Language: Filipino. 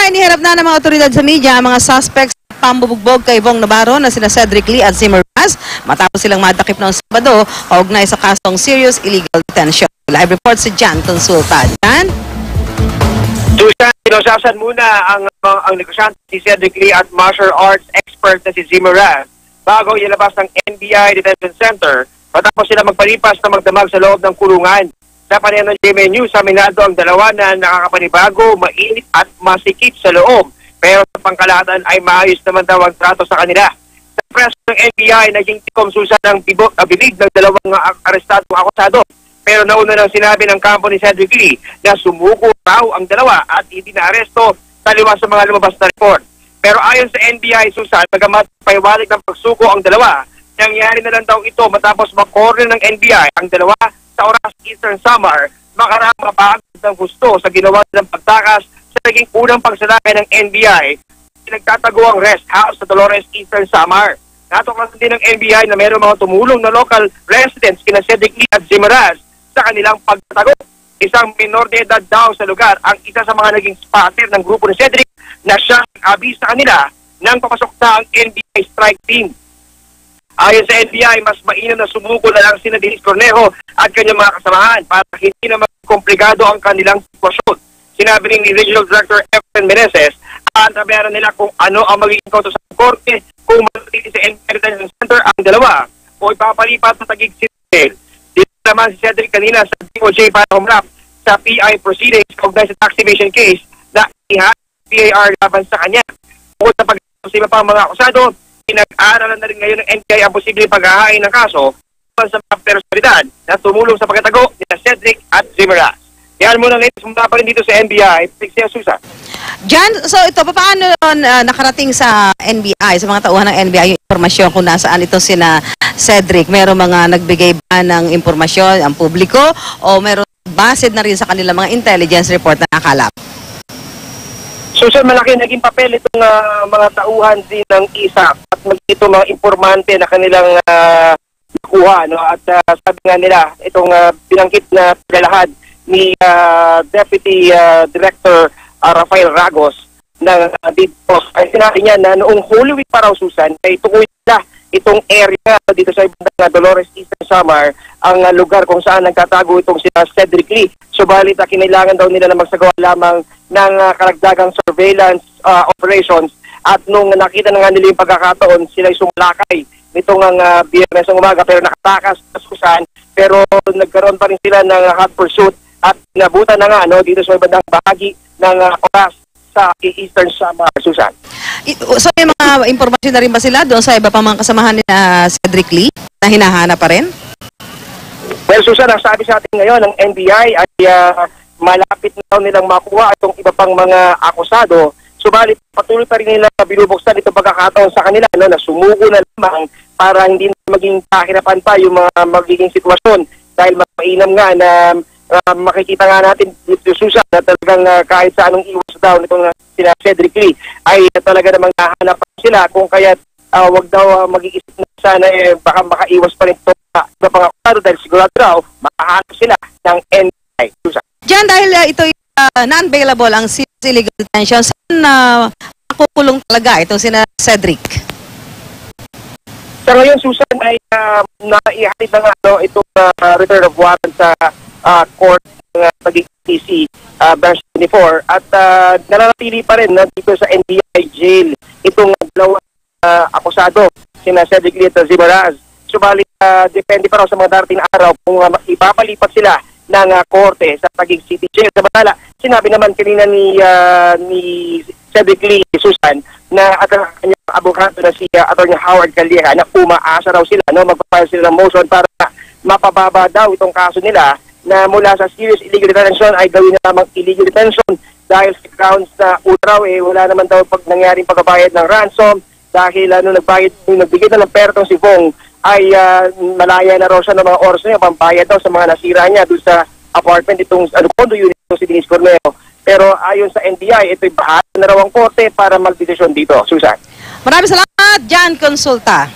iniharap na ng mga otoridad sa media ang mga suspects sa pambubugbog kay Vong Navarro na sina Cedric Lee at Zimmer Raz matapos silang madakip noong Sabado kaugnay sa kasong serious illegal detention. Live report si Jan Consulta. Jan? Susan, pinosasan muna ang negosyante si Cedric Lee at martial arts expert na si Zimmer Raz bago ilabas ng NBI Detention Center matapos sila magpalipas na magdamag sa loob ng kulungan. Sa panayam ng GMA News, aminado ang dalawa na nakakapanibago, mainit at masikip sa loob. Pero sa pangkalahatan ay maayos naman daw ang trato sa kanila. Sa press ng NBI, naging tikom Susan ng bibig ng dalawang arestadong akusado. Pero nauna nang sinabi ng kampo ni Cedric Lee na sumuko raw ang dalawa at hindi na-aresto taliwas sa mga lumabas na report. Pero ayon sa NBI, Susan, bagamat paiwalig ng pagsuko ang dalawa, nangyari na lang daw ito matapos mag-corner ng NBI ang dalawa sa oras Eastern Samar, makarang mapagod ng gusto sa ginawa ng pagtakas sa naging unang pagsalakay ng NBI pinagtatago ang rest house sa Dolores Eastern Samar. Natuklasan din ng NBI na mayroong mga tumulong na local residents kina Cedric Lee at Zimmer Raz sa kanilang pagtatago. Isang minor de edad daw sa lugar ang isa sa mga naging spotter ng grupo ni Cedric na siya abis sa kanila nang papasok na ang NBI strike team. Ayon sa NBI, mas mainam na sumuko na lang sina Dennis Cornejo at kanyang mga kasamahan para hindi na magkomplikado ang kanilang sitwasyon. Sinabi ni Regional Director Efren Meneses, aantabayaran nila kung ano ang magiging kautos sa korte kung manatili sa NBI Detention Center ang dalawa o ipapalipat sa Taguig City. Dito naman si Cedric kanina sa DOJ para humrap sa PI proceedings kaugnay sa tax evasion case na ihahat PAR laban sa kanya. Bukod sa pag-aaral sa iba pang mga akusado, pinag-aaralan na rin ngayon ng NBI ang posibleng paghahain ng kaso sa mga personalidad na tumulong sa pagkatago ni Cedric at Zimmer Raz. Yan muna latest mula pa rin dito sa NBI. Pixie Susan. Jan, so ito, paano nakarating sa NBI, sa mga tauhan ng NBI yung informasyon kung nasaan ito sina Cedric? Meron mga nagbigay ba ng informasyon ang publiko o meron based na rin sa kanilang mga intelligence report na nakalap? Susan, malaki naging papel itong mga tauhan din ng ISAP at ito mga informante na kanilang nakuha. No? At sabi nga nila, itong binangkit na pagalahad ni Deputy Director Rafael Ragos ng DIPOS ay sinabi niya na noong Holy Week pa raw, Susan, ay tukoy nila itong area dito sa ibang Dolores Eastern Samar ang lugar kung saan nagtatago itong si Cedric Lee. Subalit kinailangan daw nila na magsagawa lamang ng karagdagang surveillance operations at nung nakita na nga nila yung pagkakataon, sila ay sumalakay nitong ang Biyernes ng umaga pero nakatakas sa Susan, pero nagkaroon pa rin sila ng hot pursuit at nabutan na nga dito sa ibang bahagi ng oras sa Eastern Samar, Susan. So may mga impormasyon na rin ba sila doon sa iba pang mga kasamahan ni Cedric Lee na hinahanap pa rin? Well, Susan, ang sabi sa atin ngayon ng NBI ay malapit na nilang makuha itong iba pang mga akusado. Subalit patuloy pa rin nila binubuksan itong pagkakataon sa kanila na sumuko na lamang para hindi na maging kahirapan pa yung mga magiging sitwasyon dahil mas mainam nga na makikita nga natin dito, Susan, na talagang kahit sa anong iwas daw nitong sina Cedric Lee ay talaga namang nahanap sila kung kaya wag daw mag-iisip na sana baka makaiwas pa rin ito sa pang-akusado dahil sigurado daw makahanap sila ng NBI, Susan. Diyan, dahil ito non-bailable ang illegal detention, saan makukulong talaga itong sina Cedric? Sa ngayon, Susan, ay naihatid na nga itong return of warrant sa court ng Taguig TC Branch 24 at nananatili pa rin dito sa NBI jail itong dalawang akusado, sina Cedric Lee at Zimmer Raz. Subalit depende pa raw sa mga darating na araw kung ipapalipat sila ng korte sa Taguig City Jail. Samantala, sinabi naman kanina ni Cedric Lee, Susan, na at ang kanyang abogado na si Atty. Howard Calleja na umaasa raw sila, magpapile sila ng motion para mapababa daw itong kaso nila na mula sa serious illegal detention ay gawin na lamang illegal detention dahil sa grounds na uraw wala naman daw pag nangyaring pagbabayad ng ransom dahil nagbigay na ng pera tong si Vong ay malaya na raw siya ng mga oras niya pambayad daw sa mga nasira niya doon sa apartment itong condo unit itong si Dennis Cornejo. Pero ayon sa NBI, ito'y bahagi na raw ang korte para magdesisyon dito. Susan. Maraming salamat, Jan Consulta.